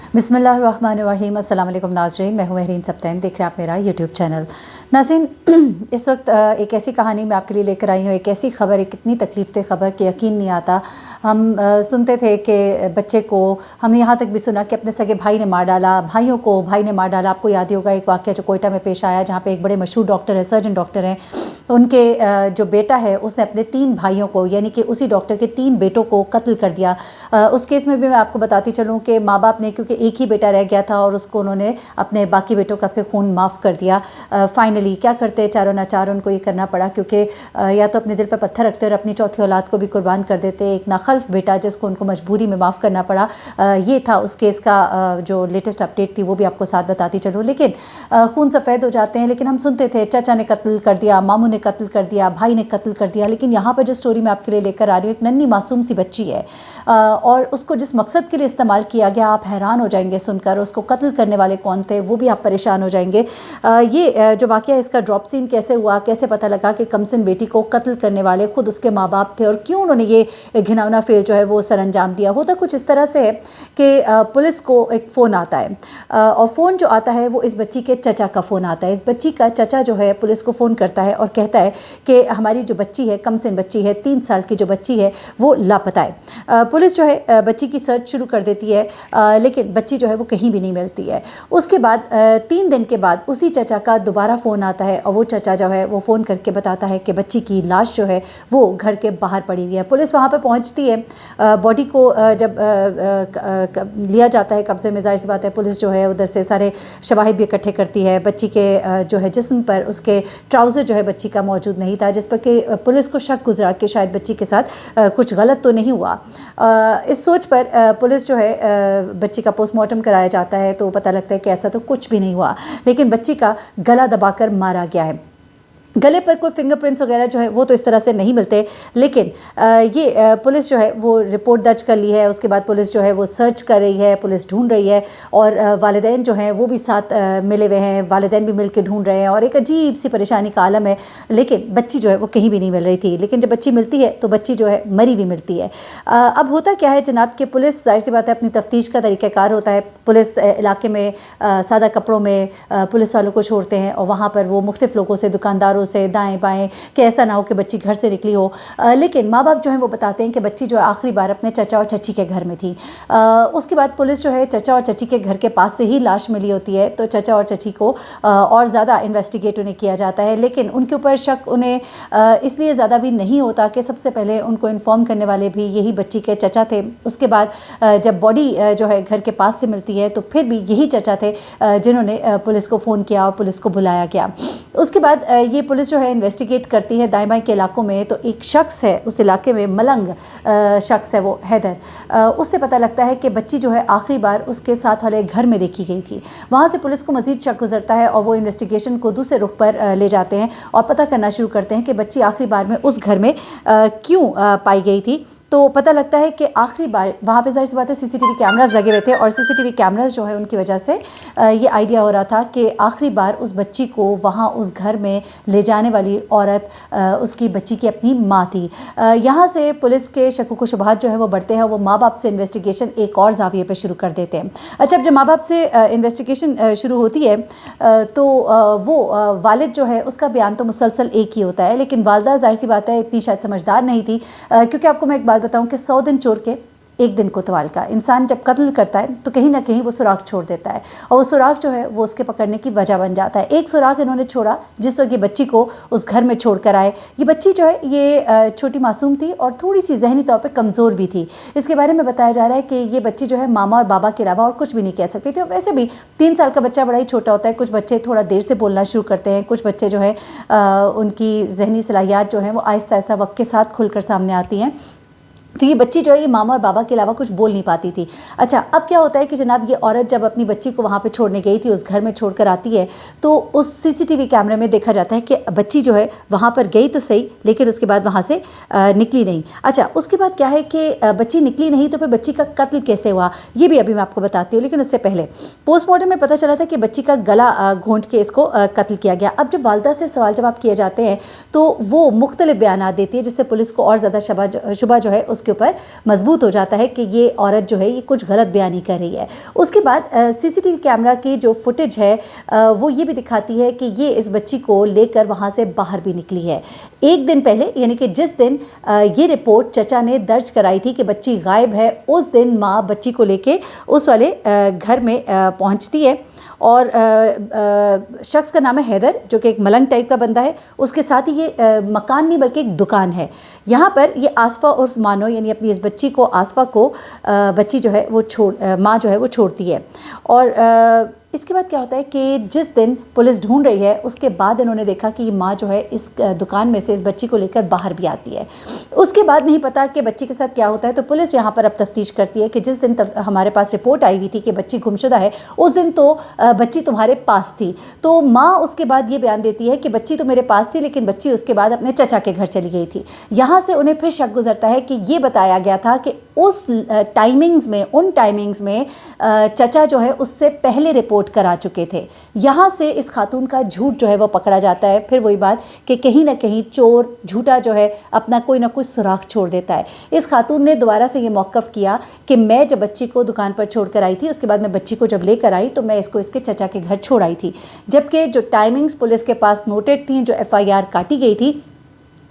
बिस्मिल्लाहिर्रहमानिर्रहीम। अस्सलाम वालेकुम नाज़रीन, मैं हूँ महरीन सब्तैन, देख रहे हैं आप मेरा यूट्यूब चैनल। नाज़रीन, इस वक्त एक ऐसी कहानी मैं आपके लिए लेकर आई हूँ, एक ऐसी खबर, एक इतनी तकलीफ़ दे खबर कि यकीन नहीं आता। हम सुनते थे कि बच्चे को, हमने यहाँ तक भी सुना कि अपने सगे भाई ने मार डाला, भाइयों को भाई ने मार डाला। आपको याद ही होगा एक वाक़या जो कोयटा में पेश आया, जहाँ पे एक बड़े मशहूर डॉक्टर है, सर्जन डॉक्टर हैं, उनके जो बेटा है उसने अपने 3 भाइयों को, यानी कि उसी डॉक्टर के 3 बेटों को कत्ल कर दिया। उस केस में भी मैं आपको बताती चलूँ कि माँ बाप ने, क्योंकि एक ही बेटा रह गया था और उसको उन्होंने अपने बाकी बेटों का फिर खून माफ़ कर दिया। फाइनली क्या करते, चारों नाचार उनको ये करना पड़ा, क्योंकि या तो अपने दिल पर पत्थर रखते और अपनी चौथी औलाद को भी कुर्बान कर देते। एक नाखल्फ बेटा जिसको उनको मजबूरी में माफ़ करना पड़ा। ये था उस केस का जो लेटेस्ट अपडेट थी, वो भी आपको साथ बताती चलूँ। लेकिन खून सफ़ेद हो जाते हैं। लेकिन हम सुनते थे चाचा ने कत्ल कर दिया, मामू ने कत्ल कर दिया, भाई ने कत्ल कर दिया। लेकिन यहाँ पर जो स्टोरी मैं आपके लिए लेकर आ रही हूँ, एक नन्ही मासूम सी बच्ची है और उसको जिस मकसद के लिए इस्तेमाल किया गया, आप हैरान हो जाएंगे सुनकर। उसको कत्ल करने वाले कौन थे वो भी आप परेशान हो जाएंगे। ये जो वाक़या, इसका ड्रॉप सीन कैसे हुआ, कैसे पता लगा कि कमसिन बेटी को कत्ल करने वाले खुद उसके माँ बाप थे, और क्यों उन्होंने ये घिनौना फेल जो है वो सर अंजाम दिया। होता कुछ इस तरह से है कि पुलिस को एक फ़ोन आता है और फ़ोन जो आता है वो इस बच्ची के चचा का फ़ोन आता है। इस बच्ची का चचा जो है पुलिस को फ़ोन करता है और कहता है कि हमारी जो बच्ची है, कमसिन बच्ची है, 3 साल की जो बच्ची है, वो लापता है। पुलिस जो है बच्ची की सर्च शुरू कर देती है, लेकिन बच्ची जो है वो कहीं भी नहीं मिलती है। उसके बाद 3 दिन के बाद उसी चचा का दोबारा फ़ोन आता है और वो चचा जो है वो फ़ोन करके बताता है कि बच्ची की लाश जो है वो घर के बाहर पड़ी हुई है। पुलिस वहाँ पर पहुँचती है। बॉडी को जब लिया जाता है कब्ज़े में, ज़ाहिर सी बात है पुलिस जो है उधर से सारे शवाहिद भी इकट्ठे करती है। बच्ची के जो है जिस्म पर उसके ट्राउज़र जो है बच्ची का मौजूद नहीं था, जिस पर कि पुलिस को शक गुजरा कि शायद बच्ची के साथ कुछ गलत तो नहीं हुआ। इस सोच पर पुलिस जो है बच्ची का पोस्टमार्टम कराया जाता है, तो पता लगता है कि ऐसा तो कुछ भी नहीं हुआ, लेकिन बच्ची का गला दबाकर मारा गया है। गले पर कोई फिंगरप्रिंट्स वगैरह जो है वो तो इस तरह से नहीं मिलते, लेकिन ये पुलिस जो है वो रिपोर्ट दर्ज कर ली है। उसके बाद पुलिस जो है वो सर्च कर रही है, पुलिस ढूंढ रही है, और वालिदैन जो हैं वो भी साथ मिले हुए हैं। वालिदैन भी मिल के ढूंढ रहे हैं और एक अजीब सी परेशानी का आलम है। लेकिन बच्ची जो है वो कहीं भी नहीं मिल रही थी। लेकिन जब बच्ची मिलती है तो बच्ची जो है मरी भी मिलती है। अब होता क्या है जनाब कि पुलिस, जाहिर सी बात है, अपनी तफ्तीश का तरीक़ाकार होता है। पुलिस इलाके में सादा कपड़ों में पुलिस वालों को छोड़ते हैं और वहाँ पर वो मुख्तलिफ लोगों से, दुकानदारों से, दाएं बाएं, कि ऐसा ना हो कि बच्ची घर से निकली हो। लेकिन माँ बाप जो हैं वो बताते हैं कि बच्ची जो है आखिरी बार अपने चचा और चची के घर में थी। उसके बाद पुलिस जो है चचा और चची के घर के पास से ही लाश मिली होती है, तो चचा और चची को और ज़्यादा इन्वेस्टिगेट उन्हें किया जाता है। लेकिन उनके ऊपर शक उन्हें इसलिए ज़्यादा भी नहीं होता कि सबसे पहले उनको इन्फॉर्म करने वाले भी यही बच्ची के चचा थे। उसके बाद जब बॉडी जो है घर के पास से मिलती है तो फिर भी यही चचा थे जिन्होंने पुलिस को फ़ोन किया और पुलिस को बुलाया गया। उसके बाद ये पुलिस जो है इन्वेस्टिगेट करती है दाएं बाएं के इलाकों में, तो एक शख्स है उस इलाके में, मलंग शख्स है वो हैदर। उससे पता लगता है कि बच्ची जो है आखिरी बार उसके साथ वाले घर में देखी गई थी। वहाँ से पुलिस को मज़ीद शक गुजरता है और वो इन्वेस्टिगेशन को दूसरे रुख पर ले जाते हैं और पता करना शुरू करते हैं कि बच्ची आखिरी बार में उस घर में क्यों पाई गई थी। तो पता लगता है कि आखिरी बार वहाँ पे, ज़ाहिर सी बात है, सीसीटीवी कैमरास लगे हुए थे और सीसीटीवी कैमरास जो है उनकी वजह से ये आइडिया हो रहा था कि आखिरी बार उस बच्ची को वहाँ उस घर में ले जाने वाली औरत उसकी बच्ची की अपनी माँ थी। यहाँ से पुलिस के शक व शुबहात जो है वो बढ़ते हैं। वो माँ बाप से इन्वेस्टिगेशन एक और जाविये पे शुरू कर देते हैं। अच्छा, जब माँ बाप से इन्वेस्टिगेशन शुरू होती है तो वो वालिद जो है उसका बयान तो मुसलसल एक ही होता है, लेकिन वालदा ज़ाहिर सी बात है इतनी शायद समझदार नहीं थी, क्योंकि आपको मैं एक बताऊं कि 100 दिन चोर के एक दिन कोतवाल का। इंसान जब कत्ल करता है तो कहीं ना कहीं वो सुराग छोड़ देता है और वो सुराग जो है वो उसके पकड़ने की वजह बन जाता है। एक सुराग इन्होंने छोड़ा जिस वक्त ये बच्ची को उस घर में छोड़ कर आए। ये बच्ची जो है ये छोटी मासूम थी और थोड़ी सी जहनी तौर पे कमज़ोर भी थी। इसके बारे में बताया जा रहा है कि ये बच्ची जो है मामा और बाबा के अलावा और कुछ भी नहीं कह सकती थी। और वैसे भी 3 साल का बच्चा बड़ा ही छोटा होता है। कुछ बच्चे थोड़ा देर से बोलना शुरू करते हैं, कुछ बच्चे जो है उनकी जहनी सलाहियत जो है वो आहिस्ता आहिस्ता वक्त के साथ खुलकर सामने आती हैं। तो ये बच्ची जो है ये मामा और बाबा के अलावा कुछ बोल नहीं पाती थी। अच्छा, अब क्या होता है कि जनाब ये औरत जब अपनी बच्ची को वहाँ पे छोड़ने गई थी, उस घर में छोड़कर आती है, तो उस सीसीटीवी कैमरे में देखा जाता है कि बच्ची जो है वहाँ पर गई तो सही, लेकिन उसके बाद वहाँ से निकली नहीं। अच्छा, उसके बाद क्या है कि बच्ची निकली नहीं, तो फिर बच्ची का कत्ल कैसे हुआ ये भी अभी मैं आपको बताती हूँ। लेकिन उससे पहले पोस्टमार्टम में पता चला था कि बच्ची का गला घोंट के इसको कत्ल किया गया। अब जब वालदा से सवाल जवाब किए जाते हैं तो वो मुख्तलिफ बयान देती है, जिससे पुलिस को और ज़्यादा शुबा जो है उसके کے اوپر مضبوط ہو جاتا ہے کہ یہ عورت جو ہے یہ کچھ غلط بیانی کر رہی ہے۔ اس کے بعد سی سی ٹی وی کیمرہ کی جو فوٹیج ہے وہ یہ بھی دکھاتی ہے کہ یہ اس بچی کو لے کر وہاں سے باہر بھی نکلی ہے۔ ایک دن پہلے یعنی کہ جس دن یہ رپورٹ چچا نے درج کرائی تھی کہ بچی غائب ہے، اس دن ماں بچی کو لے کے اس والے گھر میں پہنچتی ہے، اور شخص کا نام ہے حیدر، جو کہ ایک ملنگ ٹائپ کا بندہ ہے۔ اس کے ساتھ ہی یہ مکان نہیں بلکہ ایک دکان ہے۔ یہاں پر یہ آصفہ عرف مانو یعنی اپنی اس بچی کو، آصفہ کو بچی جو ہے وہ ماں جو ہے وہ چھوڑتی ہے۔ اور اس کے بعد کیا ہوتا ہے کہ جس دن پولیس ڈھونڈ رہی ہے اس کے بعد انہوں نے دیکھا کہ یہ ماں جو ہے اس دکان میں سے اس بچی کو لے کر باہر بھی آتی ہے۔ اس کے بعد نہیں پتا کہ بچی کے ساتھ کیا ہوتا ہے، تو پولیس یہاں پر اب تفتیش کرتی ہے کہ جس دن ہمارے پاس رپورٹ آئی ہوئی تھی کہ بچی گمشدہ ہے، اس دن تو بچی تمہارے پاس تھی۔ تو ماں اس کے بعد یہ بیان دیتی ہے کہ بچی تو میرے پاس تھی، لیکن بچی اس کے بعد اپنے چچا کے گھر چلی گئی تھی۔ یہاں سے انہیں پھر شک گزرتا ہے کہ یہ بتایا گیا تھا کہ اس ان ٹائمنگز میں چچا جو ہے اس سے پہلے رپورٹ کرا چکے تھے۔ یہاں سے اس خاتون کا جھوٹ جو ہے وہ پکڑا جاتا ہے۔ پھر وہی بات کہ کہیں نہ کہیں چور جھوٹا جو ہے اپنا کوئی نہ کوئی سراغ چھوڑ دیتا ہے۔ اس خاتون نے دوبارہ سے یہ موقف کیا کہ میں جب بچی کو دکان پر چھوڑ کر آئی تھی، اس کے بعد میں بچی کو جب لے کر آئی تو میں اس کو اس کے چچا کے گھر چھوڑ آئی تھی، جبکہ جو ٹائمنگز پولیس کے پاس نوٹڈ تھیں، جو ایف آئی آر کاٹی گئی تھی،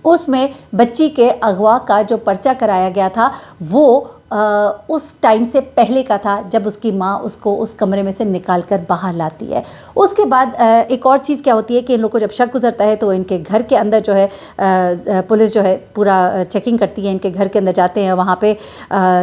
اس میں بچی کے اغوا کا جو پرچہ کرایا گیا تھا وہ اس ٹائم سے پہلے کا تھا جب اس کی ماں اس کو اس کمرے میں سے نکال کر باہر لاتی ہے۔ اس کے بعد ایک اور چیز کیا ہوتی ہے کہ ان لوگوں کو جب شک گزرتا ہے تو ان کے گھر کے اندر جو ہے پولیس جو ہے پورا چیکنگ کرتی ہے، ان کے گھر کے اندر جاتے ہیں۔ وہاں پہ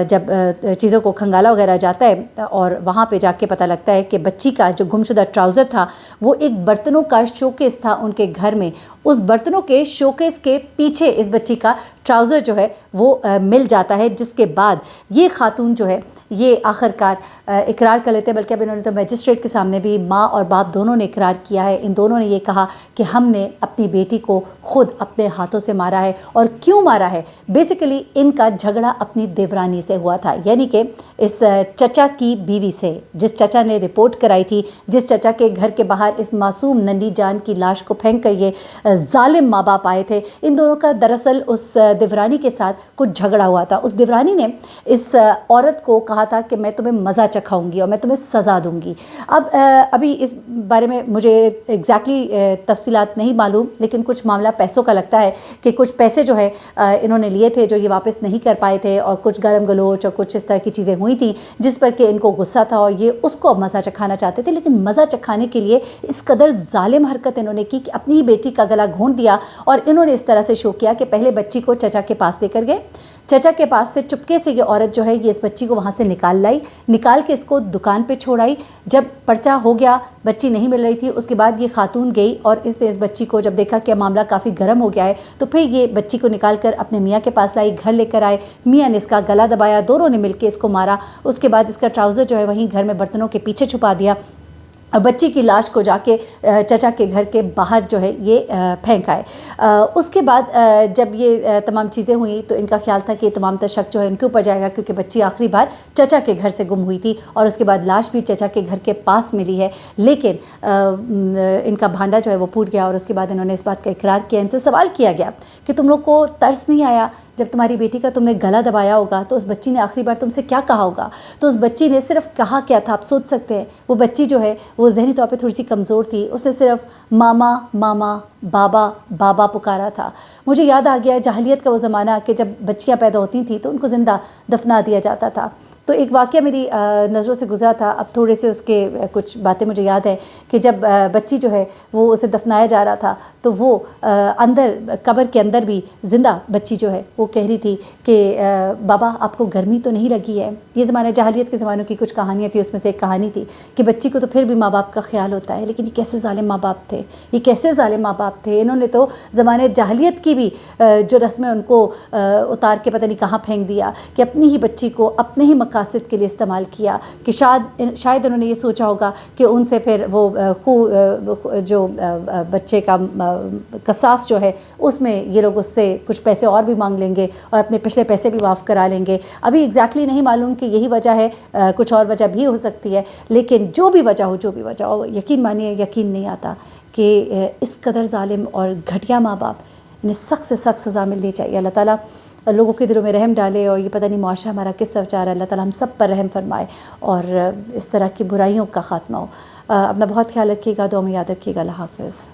جب چیزوں کو کھنگالا وغیرہ جاتا ہے اور وہاں پہ جا کے پتہ لگتا ہے کہ بچی کا جو گمشدہ ٹراؤزر تھا وہ ایک برتنوں کا شوکیس تھا ان کے گھر میں۔ اس برتنوں کے شوکیس کے پیچھے اس بچی کا ٹراؤزر جو ہے وہ مل جاتا ہے، جس کے بعد یہ خاتون جو ہے یہ آخرکار اقرار کر لیتے ہیں، بلکہ اب انہوں نے تو میجسٹریٹ کے سامنے بھی ماں اور باپ دونوں نے اقرار کیا ہے۔ ان دونوں نے یہ کہا کہ ہم نے اپنی بیٹی کو خود اپنے ہاتھوں سے مارا ہے۔ اور کیوں مارا ہے؟ بیسیکلی ان کا جھگڑا اپنی دیورانی سے ہوا تھا، یعنی کہ اس چچا کی بیوی سے، جس چچا نے رپورٹ کرائی تھی، جس چچا کے گھر کے باہر اس معصوم ننھی جان کی لاش کو پھینک کر یہ ظالم ماں باپ آئے تھے۔ ان دونوں کا دراصل اس دیورانی کے ساتھ کچھ جھگڑا ہوا تھا۔ اس دیورانی نے اس عورت کو کہا تھا کہ میں تمہیں مزہ چکھاؤں گی اور میں تمہیں سزا دوں گی۔ ابھی اس بارے میں مجھے ایگزیکٹلی تفصیلات نہیں معلوم، لیکن کچھ معاملہ پیسوں کا لگتا ہے کہ کچھ پیسے جو ہے انہوں نے لیے تھے جو یہ واپس نہیں کر پائے تھے، اور کچھ گالم گلوچ اور کچھ اس طرح کی چیزیں ہوئی تھیں جس پر کہ ان کو غصہ تھا اور یہ اس کو مزہ چکھانا چاہتے تھے۔ لیکن مزہ چکھانے کے لیے اس قدر ظالم حرکت انہوں نے کی کہ اپنی ہی بیٹی کا گلا گھونٹ دیا، اور انہوں نے اس طرح سے شو کیا کہ پہلے بچی کو چچا کے پاس لے کر گئے، چچا کے پاس سے چپکے سے یہ عورت جو ہے یہ اس بچی کو وہاں سے نکال کے اس کو دکان پہ چھوڑ آئی۔ جب پرچہ ہو گیا، بچی نہیں مل رہی تھی، اس کے بعد یہ خاتون گئی اور اس نے اس بچی کو جب دیکھا کہ معاملہ کافی گرم ہو گیا ہے تو پھر یہ بچی کو نکال کر اپنے میاں کے پاس لائی، گھر لے کر آئے۔ میاں نے اس کا گلا دبایا، دونوں نے مل کے اس کو مارا۔ اس کے بعد اس کا ٹراؤزر جو ہے وہیں گھر میں برتنوں کے پیچھے چھپا دیا، اور بچی کی لاش کو جا کے چچا کے گھر کے باہر جو ہے یہ پھینک آئے۔ اس کے بعد جب یہ تمام چیزیں ہوئیں تو ان کا خیال تھا کہ یہ تمام تر شک جو ہے ان کے اوپر جائے گا، کیونکہ بچی آخری بار چچا کے گھر سے گم ہوئی تھی، اور اس کے بعد لاش بھی چچا کے گھر کے پاس ملی ہے۔ لیکن ان کا بھانڈا جو ہے وہ پھوٹ گیا، اور اس کے بعد انہوں نے اس بات کا اقرار کیا۔ ان سے سوال کیا گیا کہ تم لوگ کو ترس نہیں آیا جب تمہاری بیٹی کا تم نے گلا دبایا ہوگا تو اس بچی نے آخری بار تم سے کیا کہا ہوگا؟ تو اس بچی نے صرف کہا کیا تھا آپ سوچ سکتے ہیں؟ وہ بچی جو ہے وہ ذہنی طور پہ تھوڑی سی کمزور تھی، اس نے صرف ماما ماما بابا بابا پکارا تھا۔ مجھے یاد آ گیا جاہلیت کا وہ زمانہ کہ جب بچیاں پیدا ہوتی تھیں تو ان کو زندہ دفنا دیا جاتا تھا۔ تو ایک واقعہ میری نظروں سے گزرا تھا، اب تھوڑے سے اس کے کچھ باتیں مجھے یاد ہے کہ جب بچی جو ہے وہ اسے دفنایا جا رہا تھا تو وہ اندر قبر کے اندر بھی زندہ بچی جو ہے وہ کہہ رہی تھی کہ بابا آپ کو گرمی تو نہیں لگی ہے؟ یہ زمانہ جاہلیت کے زمانوں کی کچھ کہانیاں تھیں، اس میں سے ایک کہانی تھی کہ بچی کو تو پھر بھی ماں باپ کا خیال ہوتا ہے، لیکن یہ کیسے ظالم ماں باپ تھے، یہ کیسے ظالم ماں باپ تھے۔ انہوں نے تو زمانے جاہلیت کی بھی جو رسمیں ان کو اتار کے پتہ نہیں کہاں پھینک دیا کہ اپنی ہی بچی کو اپنے ہی مقاصد کے لیے استعمال کیا، کہ شاید انہوں نے یہ سوچا ہوگا کہ ان سے پھر وہ جو بچے کا قصاص جو ہے اس میں یہ لوگ اس سے کچھ پیسے اور بھی مانگ لیں گے اور اپنے پچھلے پیسے بھی معاف کرا لیں گے۔ ابھی ایگزیکٹلی نہیں معلوم کہ یہی وجہ ہے، کچھ اور وجہ بھی ہو سکتی ہے، لیکن جو بھی وجہ ہو یقین مانیے یقین نہیں آتا کہ اس قدر ظالم اور گھٹیا ماں باپ انہیں سخت سے سخت سزا ملنی چاہیے۔ اللہ تعالیٰ لوگوں کے دلوں میں رحم ڈالے اور یہ پتہ نہیں معاشرہ ہمارا کس طرف جا رہا ہے. اللہ تعالیٰ ہم سب پر رحم فرمائے اور اس طرح کی برائیوں کا خاتمہ ہو. اپنا بہت خیال رکھیے گا, دعا میں یاد رکھیے گا. اللہ حافظ.